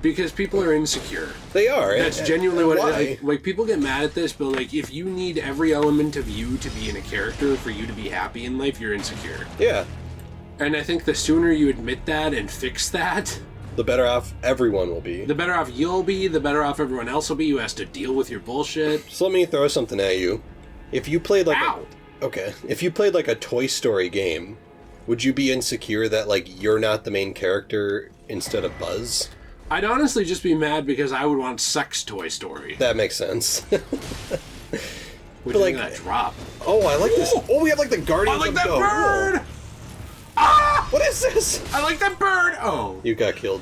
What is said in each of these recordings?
Because people are insecure. They are. That's genuinely what it is. Like, people get mad at this, but, like, if you need every element of you to be in a character for you to be happy in life, you're insecure. Yeah. And I think the sooner you admit that and fix that... the better off everyone will be. The better off you'll be, the better off everyone else will be who has to deal with your bullshit. So let me throw something at you. If you played, like... Ow! If you played, like, a Toy Story game, would you be insecure that, like, you're not the main character instead of Buzz? I'd honestly just be mad because I would want sex Toy Story. That makes sense. Would you like that drop? Oh, I like this. Oh, we have like the Guardian. I like that bird! Whoa. Ah! What is this? I like that bird! Oh. You got killed.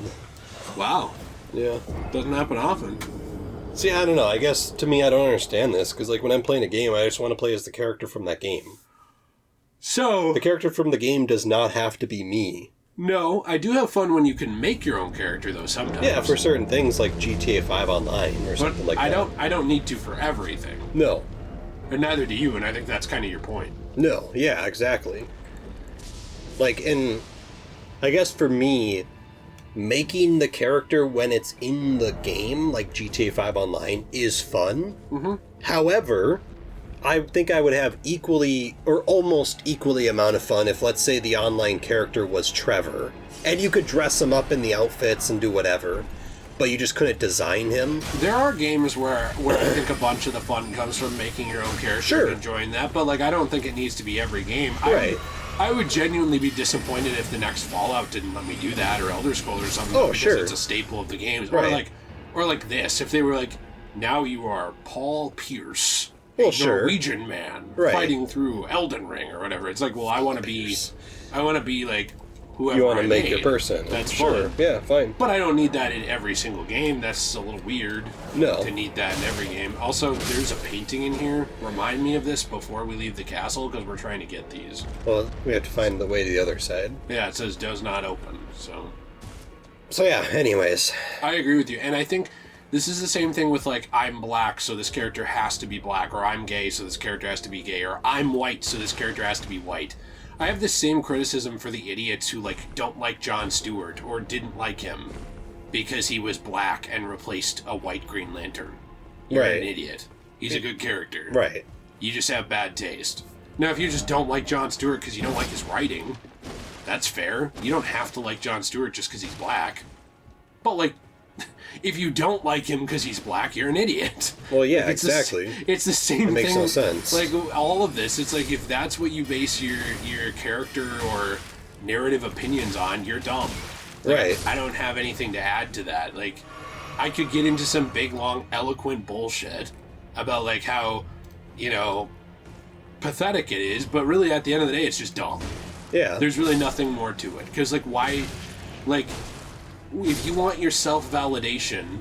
Wow. Yeah. Doesn't happen often. See, I don't know. I guess, to me, I don't understand this, because, like, when I'm playing a game, I just want to play as the character from that game. So... the character from the game does not have to be me. No, I do have fun when you can make your own character, though, sometimes. Yeah, for certain things, like GTA 5 Online or something like that. I don't need to for everything. No. And neither do you, and I think that's kind of your point. No, yeah, exactly. Like, and I guess for me, making the character when it's in the game, like GTA 5 Online, is fun. Mm-hmm. However, I think I would have equally, or almost equally amount of fun if, let's say, the online character was Trevor. And you could dress him up in the outfits and do whatever, but you just couldn't design him. There are games where I think a bunch of the fun comes from making your own character and enjoying that, but, like, I don't think it needs to be every game. Right. I would genuinely be disappointed if the next Fallout didn't let me do that, or Elder Scrolls or something. Oh, because sure. it's a staple of the games. Right. Or like this, if they were like, now you are Paul Pierce. Well, a sure. Norwegian man fighting through Elden Ring or whatever. It's like, well, I want to be like whoever you want to make made. your person. That's sure. fun. Yeah, fine. But I don't need that in every single game. That's a little weird. No. To need that in every game. Also, there's a painting in here. Remind me of this before we leave the castle because we're trying to get these. Well, we have to find the way to the other side. Yeah, it says does not open. So yeah. Anyways, I agree with you, and I think. This is the same thing with, like, I'm black, so this character has to be black, or I'm gay, so this character has to be gay, or I'm white, so this character has to be white. I have the same criticism for the idiots who, like, don't like Jon Stewart, or didn't like him, because he was black and replaced a white Green Lantern. You're an idiot. He's a good character. Right. You just have bad taste. Now, if you just don't like Jon Stewart because you don't like his writing, that's fair. You don't have to like Jon Stewart just because he's black. But, like, if you don't like him because he's black, you're an idiot. Well, yeah, like, exactly. It's the same thing. It makes no sense. Like, all of this, it's like, if that's what you base your character or narrative opinions on, you're dumb. Like, right. I don't have anything to add to that. Like, I could get into some big, long, eloquent bullshit about, like, how, you know, pathetic it is, but really, at the end of the day, it's just dumb. Yeah. There's really nothing more to it. Because, like, why... Like... If you want your self-validation,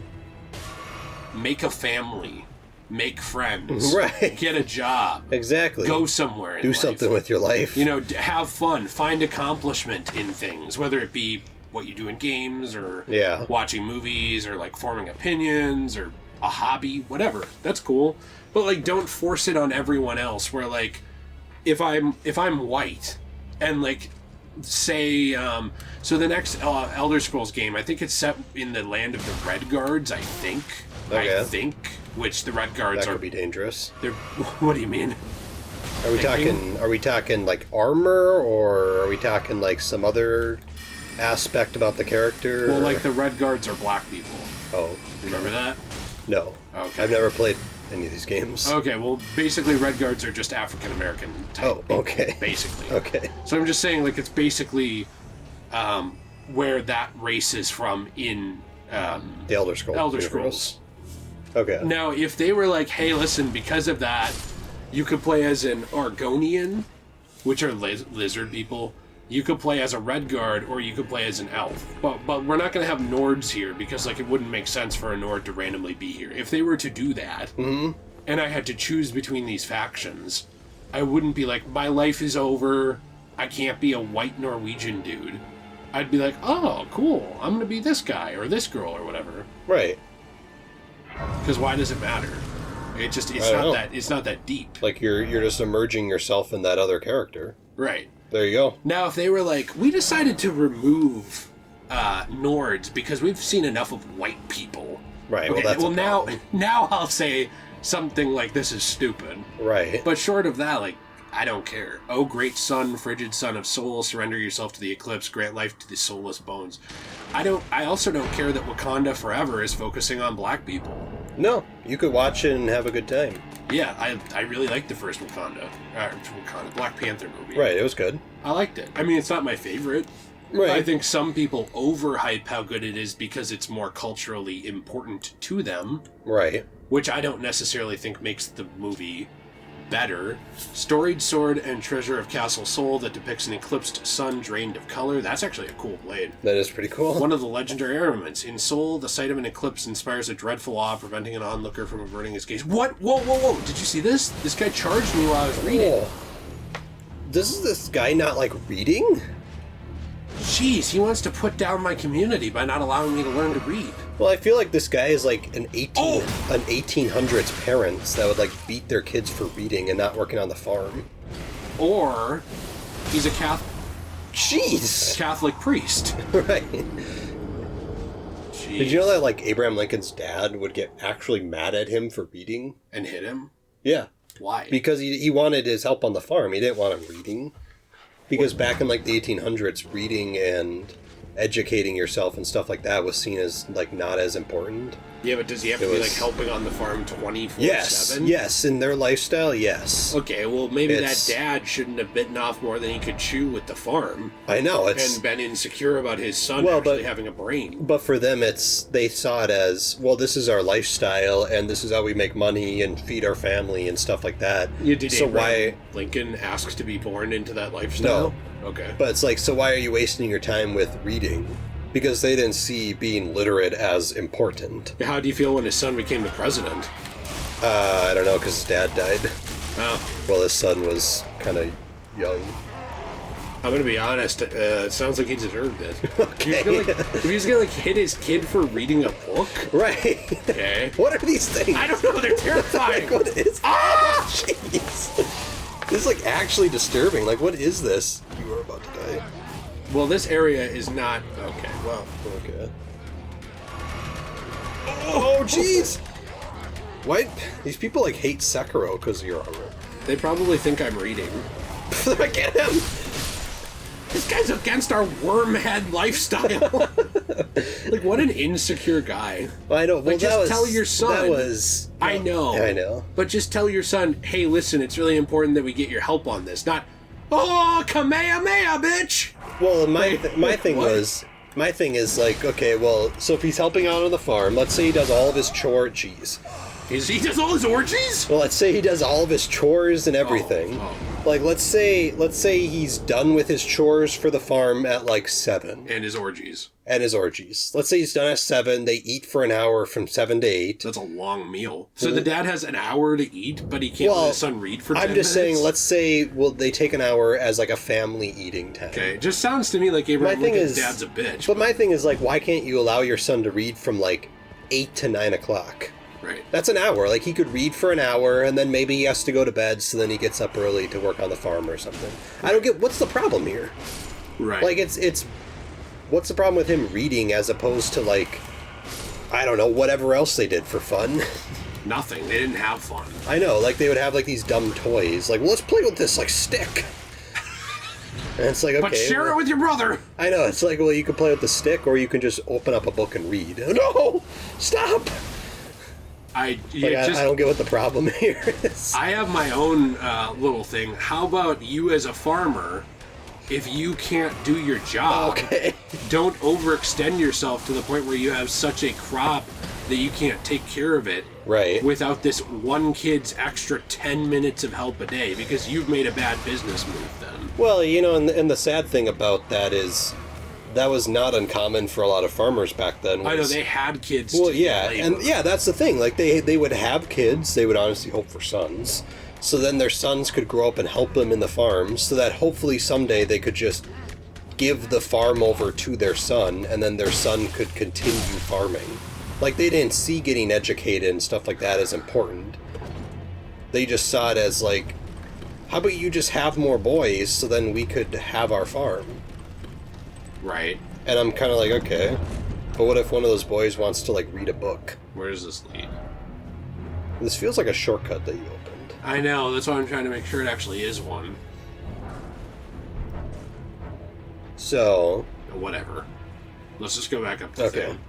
make a family, make friends, right. Get a job, exactly, go somewhere in do life. something with your life. You know, have fun, find accomplishment in things, whether it be what you do in games or watching movies or like forming opinions or a hobby, whatever. That's cool, but like don't force it on everyone else. Where like if I'm white and like. Say, so the next Elder Scrolls game, I think it's set in the land of the Red Guards, I think. Okay. I think, which the Red Guards that could be dangerous. They're, what do you mean? Are we talking like armor, or are we talking like some other aspect about the character? Well, like the Red Guards are black people. Oh. Remember that? No. Okay. I've never played any of these games. Okay, well, basically, Red Guards are just African-American type people, okay. Basically. Okay. So I'm just saying, like, it's basically where that race is from in... the Elder Scrolls. Elder Scrolls. Okay. Now, if they were like, hey, listen, because of that, you could play as an Argonian, which are lizard people. You could play as a Red Guard, or you could play as an elf. But we're not going to have Nords here, because like it wouldn't make sense for a Nord to randomly be here. If they were to do that, and I had to choose between these factions, I wouldn't be like, my life is over, I can't be a white Norwegian dude. I'd be like, oh, cool, I'm going to be this guy, or this girl, or whatever. Right. Because why does it matter? It's not that deep. Like you're just immersing yourself in that other character. Right. There you go. Now, if they were like, we decided to remove Nords because we've seen enough of white people. Right. Okay, Well, that's now I'll say something like this is stupid. right. But short of that, like, I don't care. Oh, great sun, frigid son of soul, surrender yourself to the eclipse, grant life to the soulless bones. I also don't care that Wakanda Forever is focusing on black people. No, you could watch it and have a good time. Yeah, I really liked the first Wakanda Black Panther movie. Right, it was good. I liked it. I mean, it's not my favorite. Right. I think some people overhype how good it is because it's more culturally important to them, Right. which I don't necessarily think makes the movie better. Storied sword and treasure of Castle Soul that depicts an eclipsed sun drained of color. That's actually a cool blade. That is pretty cool. One of the legendary armaments. In Soul, the sight of an eclipse inspires a dreadful awe, preventing an onlooker from averting his gaze. What? Whoa. Did you see this? This guy charged me while I was reading. Oh. Does this guy not like reading? Jeez, he wants to put down my community by not allowing me to learn to read. Well, I feel like this guy is like an 1800s parents that would like beat their kids for reading and not working on the farm. Or he's a Jeez. Catholic priest. Right. Jeez. Did you know that like Abraham Lincoln's dad would get actually mad at him for reading? And hit him? Yeah. Why? Because he wanted his help on the farm. He didn't want him reading. Because back in like the 1800s, reading and educating yourself and stuff like that was seen as like not as important. Yeah, but does he have to be like helping on the farm 24/7? Yes, in their lifestyle, yes. Okay, well maybe that dad shouldn't have bitten off more than he could chew with the farm. I know, and been insecure about his son actually having a brain. But for them, they saw it as, well, this is our lifestyle, and this is how we make money and feed our family and stuff like that. So why Lincoln asked to be born into that lifestyle? No. Okay. But it's like, so why are you wasting your time with reading? Because they didn't see being literate as important. How do you feel when his son became the president? I don't know, because his dad died. Oh. Well, his son was kind of young. I'm gonna be honest. It sounds like he deserved it. Okay. If he was gonna like hit his kid for reading a book, right? Okay. What are these things? I don't know. They're terrifying. Like, what is? Ah! Jeez. This is like actually disturbing. Like, what is this? You are about to die. Well, this area is not okay. Well, okay. Oh, jeez. Why? These people like hate Sekiro because of your armor. They probably think I'm reading. Look at him. This guy's against our wormhead lifestyle. Like, what an insecure guy. Well, I know. Well, like, just tell your son. That was. I know. I know. But just tell your son, hey, listen, it's really important that we get your help on this. Not, oh, Kamehameha, bitch. Well, my thing is like, okay, well, so if he's helping out on the farm, let's say he does all of his chores. Jeez. He does all his orgies? Well, let's say he does all of his chores and everything. Like, let's say he's done with his chores for the farm at like 7. And his orgies. Let's say he's done at 7. They eat for an hour from 7 to 8. That's a long meal. So the dad has an hour to eat, but he can't let his son read for 10 minutes? I'm just saying, let's say, they take an hour as like a family eating time. Okay, it just sounds to me like Abraham Lincoln's dad's a bitch. But my thing is, like, why can't you allow your son to read from like 8 to 9 o'clock? Right. That's an hour. Like, he could read for an hour, and then maybe he has to go to bed, so then he gets up early to work on the farm or something. I don't get, what's the problem here? Right. Like, it's what's the problem with him reading as opposed to, like, I don't know, whatever else they did for fun? Nothing. They didn't have fun. I know. Like, they would have, like, these dumb toys. Like, well, let's play with this, like, stick. And it's like, okay. But share it with your brother. I know. It's like, well, you can play with the stick, or you can just open up a book and read. No! Stop! I don't get what the problem here is. I have my own little thing. How about you as a farmer, if you can't do your job, don't overextend yourself to the point where you have such a crop that you can't take care of it without this one kid's extra 10 minutes of help a day, because you've made a bad business move then. Well, you know, and the sad thing about that is that was not uncommon for a lot of farmers back then. I know, they had kids. Well, that's the thing. Like, they would have kids. They would honestly hope for sons. So then their sons could grow up and help them in the farm, so that hopefully someday they could just give the farm over to their son, and then their son could continue farming. Like, they didn't see getting educated and stuff like that as important. They just saw it as, like, how about you just have more boys so then we could have our farm? Right. And I'm kind of like, okay, but what if one of those boys wants to, like, read a book? Where does this lead? This feels like a shortcut that you opened. I know, that's why I'm trying to make sure it actually is one. So... Whatever. Let's just go back up to okay. thing.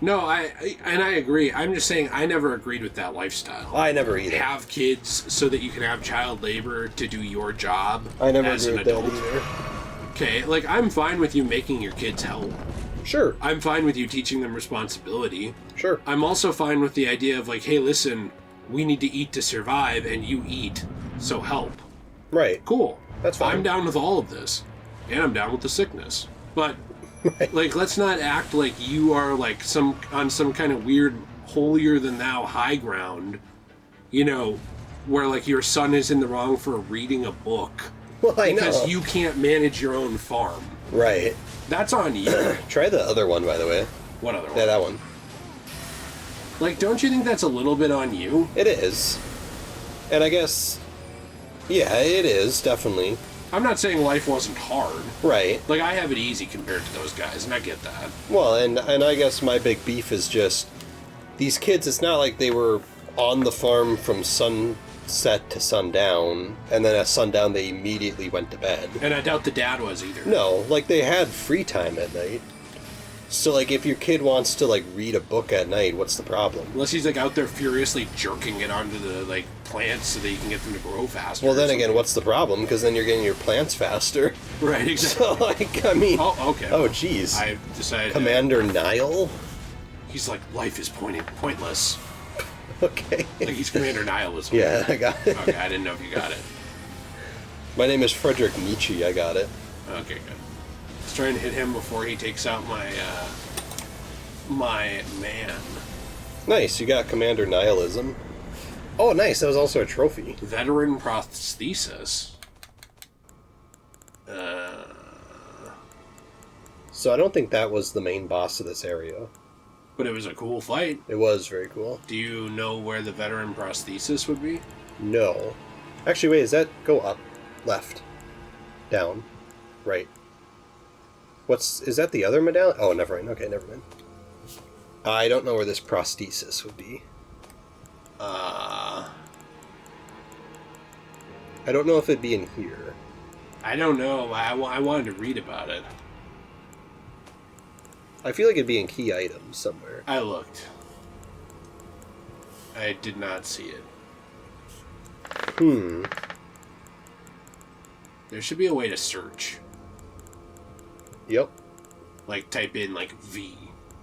No, I agree. I'm just saying I never agreed with that lifestyle. I never either. Have kids so that you can have child labor to do your job I never as agree an with adult. that either. Okay, like, I'm fine with you making your kids help. Sure. I'm fine with you teaching them responsibility. Sure. I'm also fine with the idea of, like, hey, listen, we need to eat to survive, and you eat, so help. Right. Cool. That's fine. I'm down with all of this. And I'm down with the sickness. But, Right. like, let's not act like you are, like, on some kind of weird holier-than-thou high ground, you know, where, like, your son is in the wrong for reading a book. Well, I know. Because you can't manage your own farm. Right. That's on you. Try the other one, by the way. What other one? Yeah, that one. Like, don't you think that's a little bit on you? It is. And I guess... yeah, it is, definitely. I'm not saying life wasn't hard. Right. Like, I have it easy compared to those guys, and I get that. Well, and I guess my big beef is just... these kids, it's not like they were on the farm from sunset to sundown, and then at sundown they immediately went to bed. And I doubt the dad was either. No, like, they had free time at night. So, like, if your kid wants to, like, read a book at night, what's the problem? Unless he's, like, out there furiously jerking it onto the, like, plants so that you can get them to grow faster. Well, then again, what's the problem? Because then you're getting your plants faster. Right, exactly. So, like, I mean... Oh, okay. Oh, jeez. I decided... Commander Nile? He's like, life is pointless. Okay. Like, he's Commander Nihilism. Yeah, I got it. Okay, I didn't know if you got it. My name is Frederick Nietzsche, I got it. Okay, good. Let's try and hit him before he takes out my, my man. Nice, you got Commander Nihilism. Oh, nice, that was also a trophy. Veteran prosthesis. So I don't think that was the main boss of this area. But it was a cool fight. It was very cool. Do you know where the veteran prosthesis would be? No. Actually, wait, is that... go up, left, down, right. Is that the other medallion? Oh, never mind. Okay, never mind. I don't know where this prosthesis would be. I don't know if it'd be in here. I don't know. I wanted to read about it. I feel like it'd be in key items somewhere. I looked. I did not see it. There should be a way to search. Yep. Like, type in, like, V.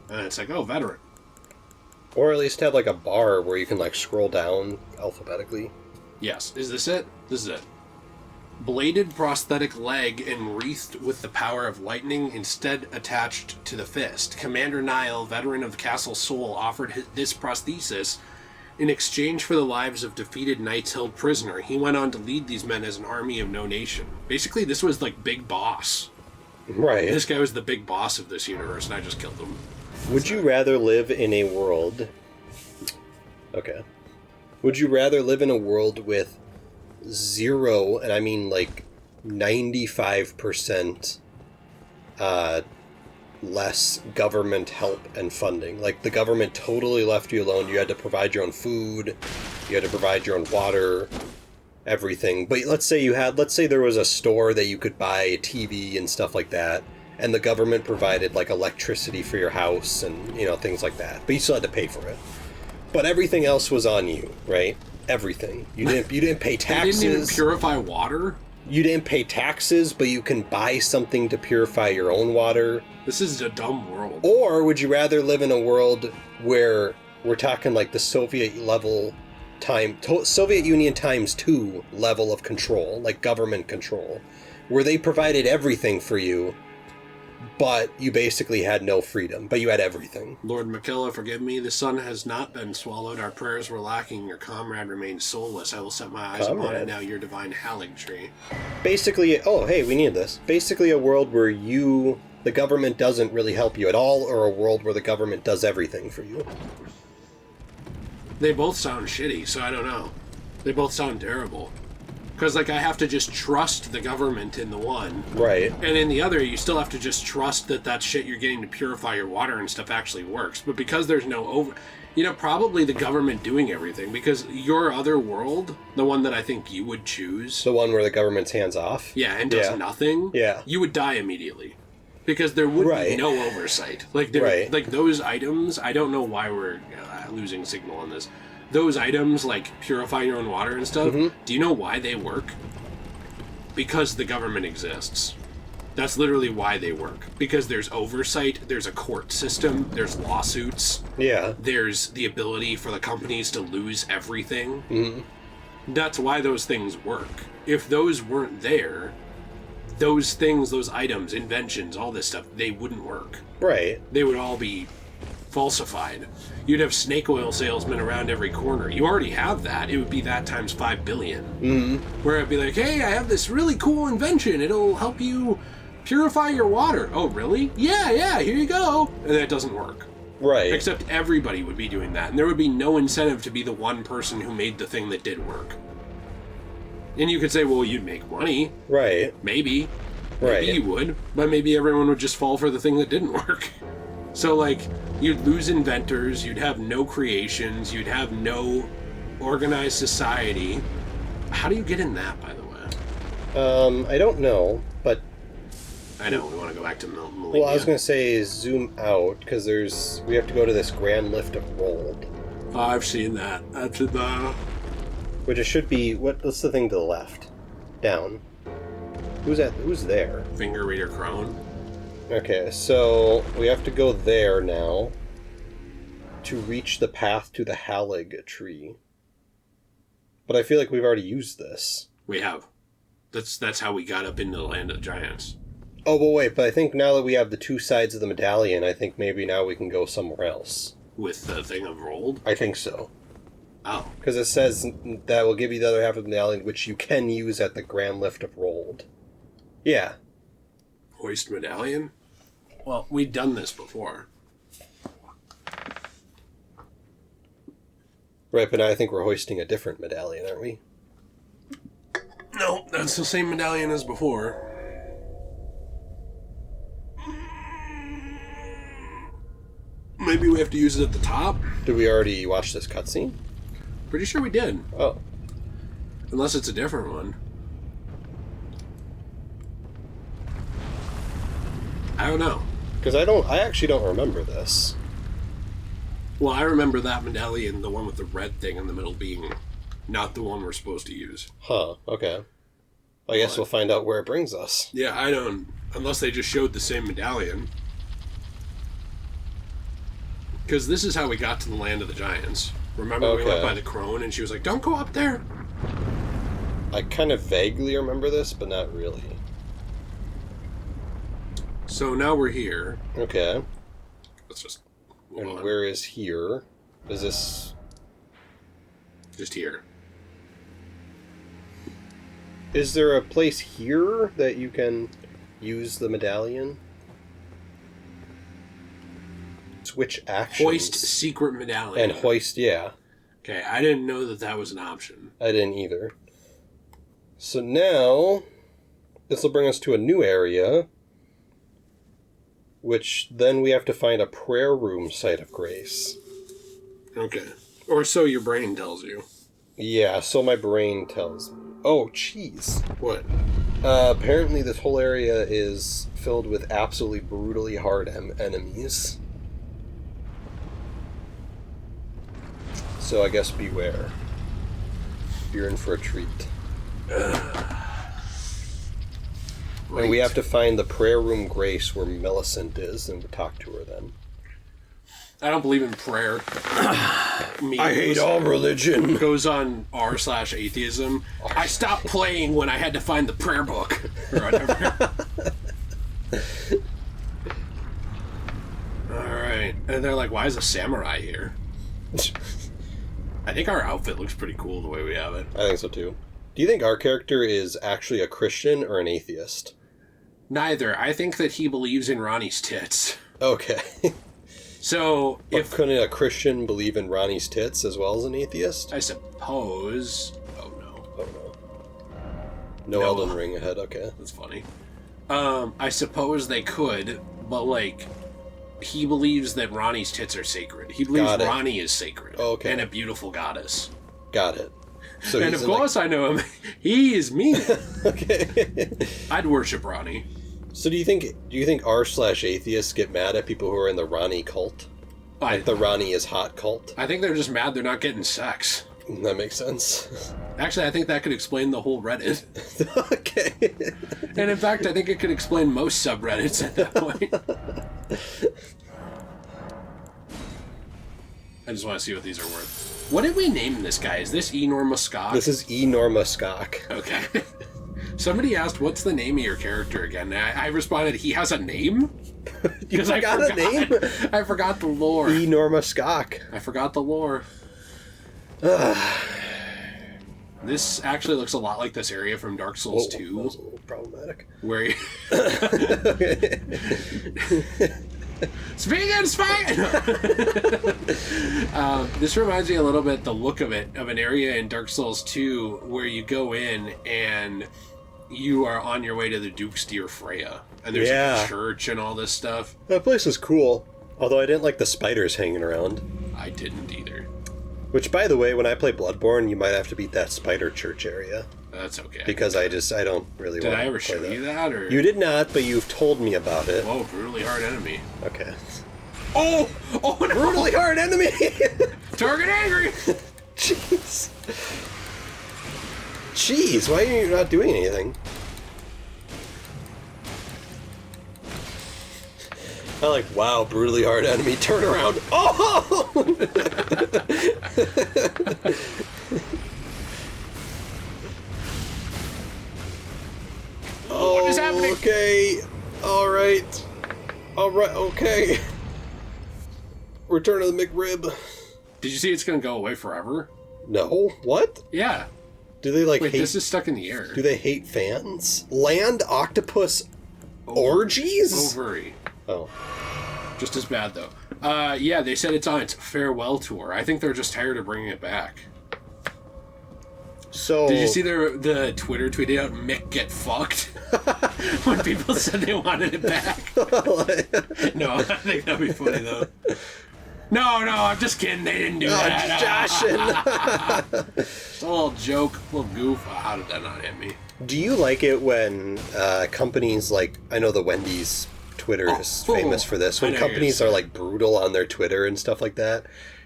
And it's like, oh, veteran. Or at least have, like, a bar where you can, like, scroll down alphabetically. Yes. Is this it? This is it. Bladed prosthetic leg enwreathed with the power of lightning instead attached to the fist. Commander Nile, veteran of the Castle Soul, offered this prosthesis in exchange for the lives of defeated knights held prisoner. He went on to lead these men as an army of no nation. Basically, this was like Big Boss. Right. This guy was the big boss of this universe, and I just killed him. Would you rather live in a world... Okay. Would you rather live in a world with 0, and I mean like 95% less government help and funding? Like, the government totally left you alone. You had to provide your own food. You had to provide your own water. Everything. But let's say there was a store that you could buy a TV and stuff like that, and the government provided like electricity for your house and, you know, things like that. But you still had to pay for it. But everything else was on you, right? Everything. You didn't pay taxes. They didn't even purify water? You didn't pay taxes, but you can buy something to purify your own water. This is a dumb world. Or would you rather live in a world where we're talking like the Soviet level Soviet Union times 2 level of control, like government control, where they provided everything for you, but you basically had no freedom, but you had everything. Lord Makilla, forgive me. The sun has not been swallowed. Our prayers were lacking. Your comrade remains soulless. I will set my eyes upon it now, your divine Haligtree. Basically, oh, hey, we need this. Basically a world where the government doesn't really help you at all, or a world where the government does everything for you. They both sound shitty, so I don't know. They both sound terrible. Because, like, I have to just trust the government in the one. Right. And in the other, you still have to just trust that shit you're getting to purify your water and stuff actually works. But because there's no probably the government doing everything. Because your other world, the one that I think you would choose... The one where the government's hands off? Yeah, and does nothing. Yeah. You would die immediately. Because there would be no oversight. Like, like those items, I don't know why we're losing signal on this. Those items, like purifying your own water and stuff, do you know why they work? Because the government exists. That's literally why they work. Because there's oversight, there's a court system, there's lawsuits. Yeah. There's the ability for the companies to lose everything. That's why those things work. If those weren't there, those things, those items, inventions, all this stuff, they wouldn't work. Right. They would all be falsified. You'd have snake oil salesmen around every corner. You already have that. It would be that times 5 billion. Where it'd be like, hey, I have this really cool invention. It'll help you purify your water. Oh, really? Yeah, here you go. And that doesn't work. Right. Except everybody would be doing that. And there would be no incentive to be the one person who made the thing that did work. And you could say, well, you'd make money. Right. Maybe. Maybe you would. But maybe everyone would just fall for the thing that didn't work. So, like, you'd lose inventors, you'd have no creations, you'd have no organized society. How do you get in that, by the way? I don't know, but... I know, we want to go back to Millennium. Well, I was going to say zoom out, because we have to go to this grand lift of Rold. Oh, I've seen that. That's in the... Which it should be, what's the thing to the left? Down. Who's there? Finger Reader Crone. Okay, so we have to go there now to reach the path to the Halig tree. But I feel like we've already used this. We have. That's how we got up into the Land of the Giants. Oh, but wait, but I think now that we have the two sides of the medallion, I think maybe now we can go somewhere else. With the thing of Rold? I think so. Oh. Because it says that will give you the other half of the medallion, which you can use at the Grand Lift of Rold. Yeah. Hoist medallion? Well, we've done this before. Right, but now I think we're hoisting a different medallion, aren't we? No, that's the same medallion as before. Maybe we have to use it at the top? Did we already watch this cutscene? Pretty sure we did. Oh. Unless it's a different one. I don't know. Because I actually don't remember this. Well, I remember that medallion, the one with the red thing in the middle, being not the one we're supposed to use. Huh, okay. I guess we'll find out where it brings us. Yeah, I don't... Unless they just showed the same medallion. Because this is how we got to the Land of the Giants. Remember we went by the crone and she was like, don't go up there! I kind of vaguely remember this, but not really. So now we're here. Okay. Let's just... And where is here? Is this... Just here. Is there a place here that you can use the medallion? Switch actions. Hoist secret medallion. And hoist, yeah. Okay, I didn't know that that was an option. I didn't either. So now, this will bring us to a new area, which then we have to find a prayer room site of grace. Okay. Or so your brain tells you. Yeah, so my brain tells me. Oh, jeez. What? Apparently this whole area is filled with absolutely brutally hard enemies. So I guess beware. You're in for a treat. And we have to find the prayer room grace where Millicent is and talk to her then. I don't believe in prayer. I hate all religion. Goes on r/atheism. I stopped playing when I had to find the prayer book. Or whatever. Alright. And they're like, why is a samurai here? I think our outfit looks pretty cool the way we have it. I think so too. Do you think our character is actually a Christian or an atheist? Neither. I think that he believes in Ronnie's tits. Okay. So, but couldn't a Christian believe in Ronnie's tits as well as an atheist? I suppose... Oh, no. Oh, no. No Elden Ring ahead, okay. That's funny. I suppose they could, but, like, he believes that Ronnie's tits are sacred. He believes Ronnie is sacred. Okay. And a beautiful goddess. Got it. So and of course I know him. He is me. Okay. I'd worship Ronnie. So do you think r/atheists get mad at people who are in the Ronnie cult? Like the Ronnie is hot cult? I think they're just mad they're not getting sex. That makes sense. Actually, I think that could explain the whole Reddit. Okay. And in fact, I think it could explain most subreddits at that point. I just want to see what these are worth. What did we name this guy? Is this Enormoskok? This is Enormoskok. Okay. Somebody asked, what's the name of your character again? I responded, he has a name? You forgot a name? I forgot the lore. Enormoskok. I forgot the lore. This actually looks a lot like this area from Dark Souls 2. That was a little problematic. Where you... Speaking! This reminds me a little bit, the look of it, of an area in Dark Souls 2 where you go in and you are on your way to the Duke's Dear Freya. And there's a church and all this stuff. That place is cool. Although I didn't like the spiders hanging around. I didn't either. Which, by the way, when I play Bloodborne, you might have to beat that spider church area. That's okay. Because I don't really want to play that. Did I ever show you that? Or? You did not, but you've told me about it. Whoa, brutally hard enemy. Okay. Oh no! Brutally hard enemy! Target angry! Jeez, why are you not doing anything? I like, wow, brutally hard enemy, turn around. Oh! What is happening? Okay. Alright, okay. Return to the McRib. Did you see it's gonna go away forever? No? What? Yeah. Do they Wait, hate... this is stuck in the air. Do they hate fans? Land octopus orgies? Ovary. Oh. Just as bad, though. Yeah, they said it's on its farewell tour. I think they're just tired of bringing it back. So... Did you see the Twitter tweeted out, Mick get fucked? When people said they wanted it back. No, I think that'd be funny, though. No, I'm just kidding. They didn't do that. Joshing. Just a little joke, a little goof. How did that not hit me? Do you like it when companies like... I know the Wendy's Twitter is famous for this. When companies are like brutal on their Twitter and stuff like that.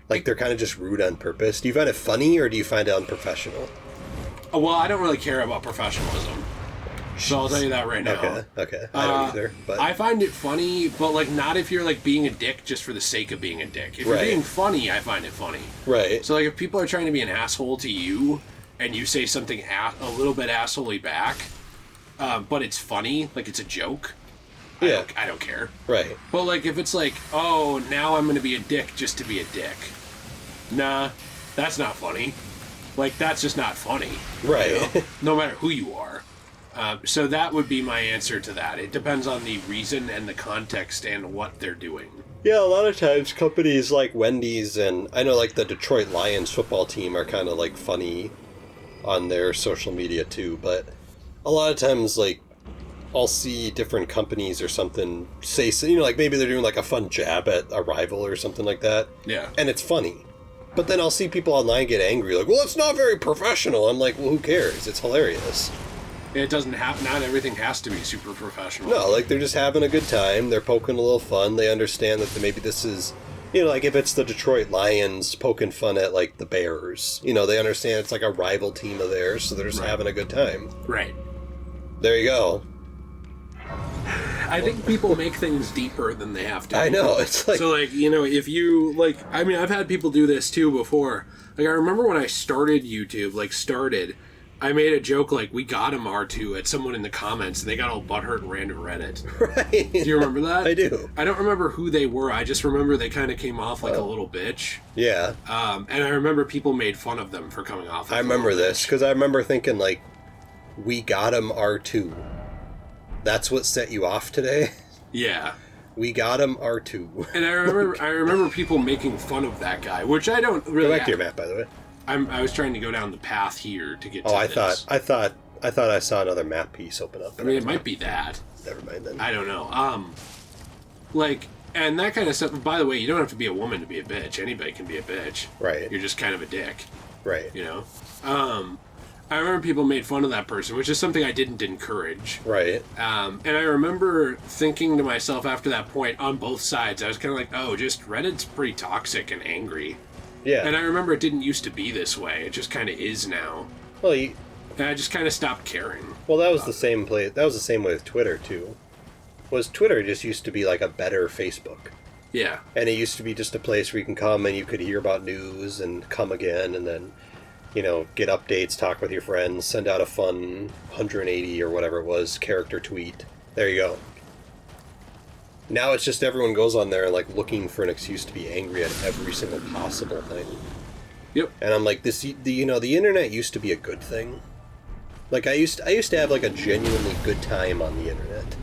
Like they're kind of just rude on purpose. Do you find it funny or do you find it unprofessional? Well, I don't really care about professionalism. So I'll tell you that right now. Okay. I don't either. But I find it funny, but like not if you're like being a dick just for the sake of being a dick. If you're being funny, I find it funny. Right. So like if people are trying to be an asshole to you and you say something a little bit assholey back, but it's funny, like it's a joke, I don't care. Right. But like if it's like, oh, now I'm going to be a dick just to be a dick. Nah, that's not funny. Like that's just not funny. Right. You know? No matter who you are. So that would be my answer to that. It depends on the reason and the context and what they're doing. Yeah, a lot of times companies like Wendy's and I know like the Detroit Lions football team are kind of like funny on their social media too, but a lot of times like I'll see different companies or something say, you know, like maybe they're doing like a fun jab at a rival or something like that. Yeah. And it's funny. But then I'll see people online get angry like, well, it's not very professional. I'm like, well, who cares? It's hilarious. It doesn't have, not everything has to be super professional. No, like they're just having a good time. They're poking a little fun. They understand that maybe this is, you know, like if it's the Detroit Lions poking fun at like the Bears, you know, they understand it's like a rival team of theirs, so they're just having a good time. Right. There you go. I think people make things deeper than they have to. I know. It's like... So, like, you know, if you, like, I mean, I've had people do this, too, before. Like, I remember when I started YouTube, I made a joke, like, we got him R2 at someone in the comments, and they got all butthurt and ran to Reddit. Right. Do you remember that? I do. I don't remember who they were. I just remember they kind of came off like a little bitch. Yeah. And I remember people made fun of them for coming off like I remember this, because I remember thinking, like, we got him R2. That's what set you off today? Yeah. We got him R2. And I remember people making fun of that guy, which I don't really... Go back to your map, by the way. I was trying to go down the path here to get to I this. thought I thought I saw another map piece open up. I mean, it might be that. Never mind then. I don't know. Like, and that kind of stuff. By the way, you don't have to be a woman to be a bitch. Anybody can be a bitch. Right. You're just kind of a dick. Right. You know? I remember people made fun of that person, which is something I didn't encourage. Right. And I remember thinking to myself after that point, on both sides, I was kind of like, oh, just Reddit's pretty toxic and angry. Yeah. And I remember it didn't used to be this way. It just kind of is now. Well, and I just kind of stopped caring. Well, that was the same play. That was the same way with Twitter too. Was Twitter just used to be like a better Facebook? Yeah. And it used to be just a place where you can come and you could hear about news and come again, and then, you know, get updates, talk with your friends, send out a fun 180 or whatever it was character tweet. There you go. Now it's just everyone goes on there like looking for an excuse to be angry at every single possible thing. Yep. And I'm like, the internet used to be a good thing. Like I used to have like a genuinely good time on the internet.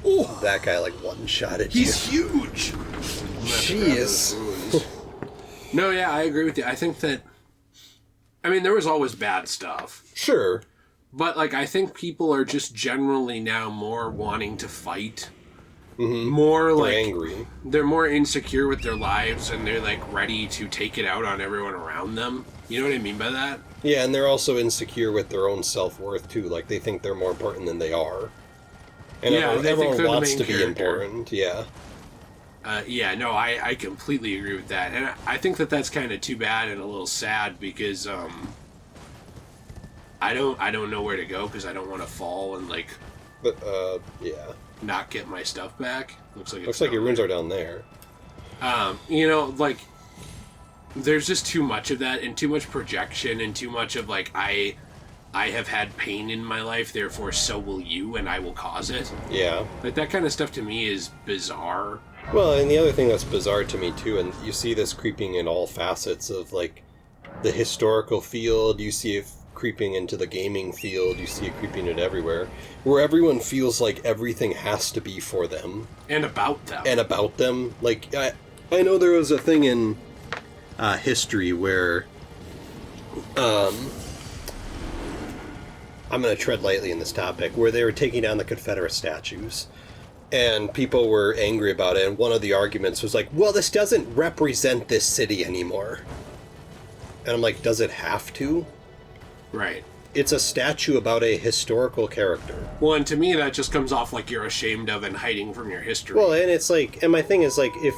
Oh, that guy like one-shotted you. He's huge. Jeez. No, yeah, I agree with you. I think that, I mean, there was always bad stuff. Sure. But, like, I think people are just generally now more wanting to fight. Mm-hmm. More, They're like... angry. They're more insecure with their lives, and they're, like, ready to take it out on everyone around them. You know what I mean by that? Yeah, and they're also insecure with their own self-worth, too. Like, they think they're more important than they are. And yeah, everyone they're wants the to main be character. important, yeah. Yeah, no, I completely agree with that. And I think that that's kind of too bad and a little sad because, I don't know where to go because I don't want to fall and, like... But, yeah. Not get my stuff back. Looks like your runes are down there. You know, like... There's just too much of that and too much projection and too much of, like, I have had pain in my life, therefore so will you, and I will cause it. Yeah. Like, that kind of stuff to me is bizarre. Well, and the other thing that's bizarre to me, too, and you see this creeping in all facets of, like, the historical field, you see it creeping into the gaming field, you see it creeping in everywhere, where everyone feels like everything has to be for them. And about them. Like, I know there was a thing in history where, I'm going to tread lightly in this topic, where they were taking down the Confederate statues, and people were angry about it, and one of the arguments was like, well, this doesn't represent this city anymore. And I'm like, does it have to? Right. It's a statue about a historical character. Well, and to me, that just comes off like you're ashamed of and hiding from your history. Well, and it's like, and my thing is like, if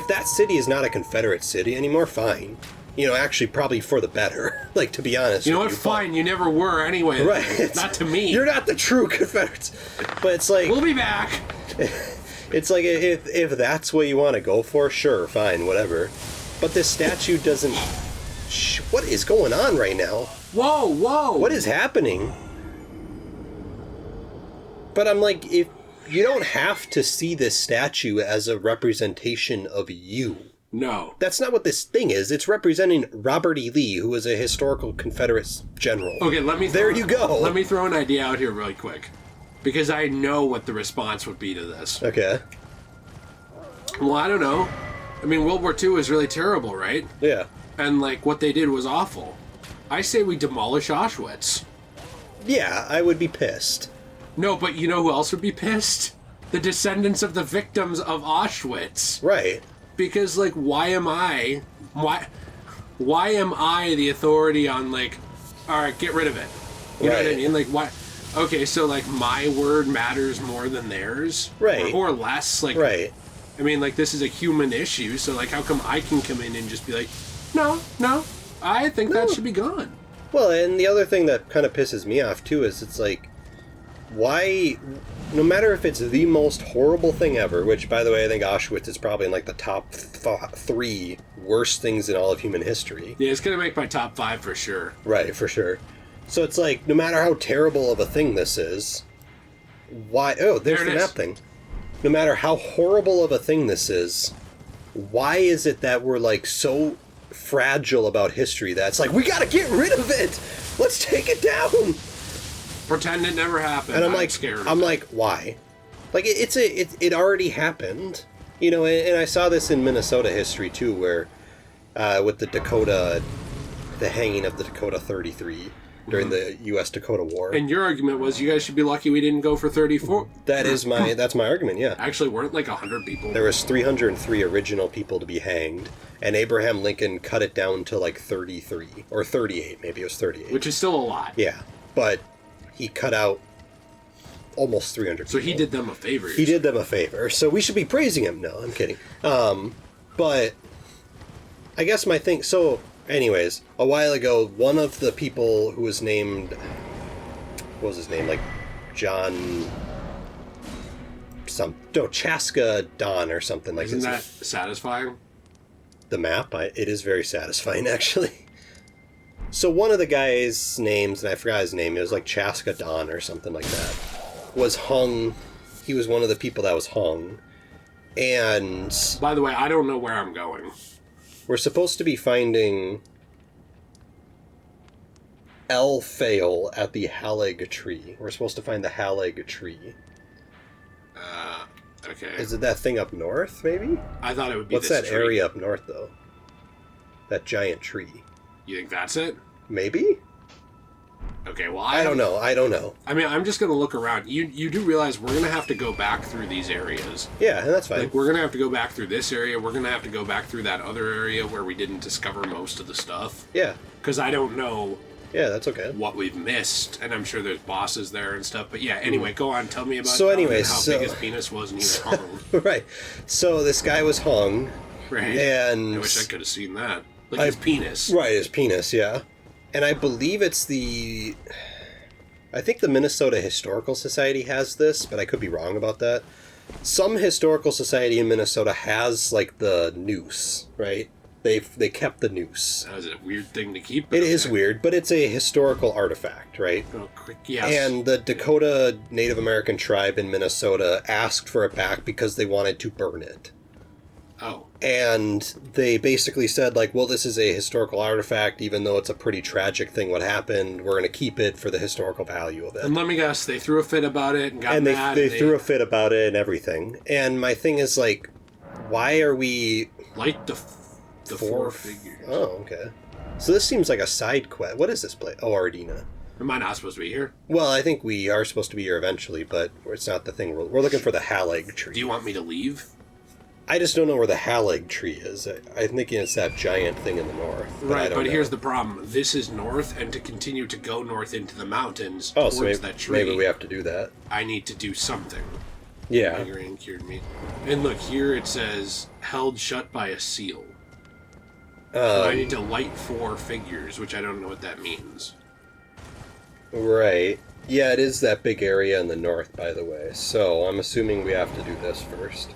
that city is not a Confederate city anymore, fine. You know, actually, probably for the better. Like, to be honest. You know what? Fine, you never were anyway. Right. Not to me. You're not the true Confederates. But it's like... We'll be back. It's like, if that's what you want to go for, sure, fine, whatever. But this statue doesn't... What is going on right now? Whoa, whoa. What is happening? But I'm like, if you don't have to see this statue as a representation of you. No. That's not what this thing is. It's representing Robert E. Lee, who was a historical Confederate general. Okay, There you go. Let me throw an idea out here really quick. Because I know what the response would be to this. Okay. Well, I don't know. I mean, World War II was really terrible, right? Yeah. And, like, what they did was awful. I say we demolish Auschwitz. Yeah, I would be pissed. No, but you know who else would be pissed? The descendants of the victims of Auschwitz. Right. Because, like, why am I the authority on, like, alright, get rid of it? You know what I mean? Like, why? Okay, so, like, my word matters more than theirs? Right. Or less? Like, right. I mean, like, this is a human issue, so, like, how come I can come in and just be like, no, I think that should be gone. Well, and the other thing that kind of pisses me off, too, is it's like, why, no matter if it's the most horrible thing ever, which, by the way, I think Auschwitz is probably in, like, the top 3 worst things in all of human history. Yeah, it's going to make my top 5 for sure. Right, for sure. So it's like, no matter how terrible of a thing this is, why, there's the map thing. No matter how horrible of a thing this is, why is it that we're, like, so fragile about history that's like, we gotta get rid of it! Let's take it down! Pretend it never happened. And I'm like, like, scared. Like, why? Like, it already happened. You know, and I saw this in Minnesota history, too, where, with the Dakota the hanging of the Dakota 33 during the U.S. Dakota War. And your argument was you guys should be lucky we didn't go for 34. That's my argument, yeah. Actually, weren't like 100 people? There was 303 original people to be hanged, and Abraham Lincoln cut it down to like 33, or 38, maybe it was 38. Which is still a lot. Yeah, but he cut out almost 300 people. So he did them a favor. He did them a favor, so we should be praising him. No, I'm kidding. But I guess my thing... So, anyways, a while ago, one of the people who was named... What was his name? Like, John... Chaska Don or something like that. Isn't that satisfying? The map? It is very satisfying, actually. So one of the guy's names, and I forgot his name, it was like Chaska Don or something like that, was hung. He was one of the people that was hung. And... By the way, I don't know where I'm going. We're supposed to be finding El Fail at the Halig tree. We're supposed to find the Halig tree. Okay. Is it that thing up north, maybe? I thought it would be What's this that tree. area up north, though? That giant tree. You think that's it? Maybe? Okay, well, I don't know. I mean, I'm just going to look around. You do realize we're going to have to go back through these areas. Yeah, and that's fine. Like, we're going to have to go back through this area. We're going to have to go back through that other area where we didn't discover most of the stuff. Yeah. Because I don't know Yeah, that's okay. what we've missed, and I'm sure there's bosses there and stuff. But yeah, anyway, go on. Tell me about So anyways, how big his penis was and he was hung. Right. So this guy was hung. Right. And... I wish I could have seen that. Like his penis. Right, his penis, yeah. And I believe it's the... I think the Minnesota Historical Society has this, but I could be wrong about that. Some historical society in Minnesota has, like, the noose, right? They kept the noose. That was a weird thing to keep. It is weird, but it's a historical artifact, right? Oh, quick, yes. And the Dakota Native American tribe in Minnesota asked for it back because they wanted to burn it. Oh. And they basically said, like, well, this is a historical artifact, even though it's a pretty tragic thing what happened. We're going to keep it for the historical value of it. And let me guess, they threw a fit about it and got mad. They threw a fit about it and everything. And my thing is, like, why are we... Like the four figures. Oh, okay. So this seems like a side quest. What is this place? Oh, Ardina. Am I not supposed to be here? Well, I think we are supposed to be here eventually, but it's not the thing. We're looking for the Halig tree. Do you want me to leave? I just don't know where the Halig tree is. I'm thinking it's that giant thing in the north. Right, but here's the problem. This is north, and to continue to go north into the mountains so towards that tree, maybe we have to do that. I need to do something. Yeah. Migraine cured me. And look, here it says, held shut by a seal. So I need to light 4 figures, which I don't know what that means. Right. Yeah, it is that big area in the north, by the way. So I'm assuming we have to do this first.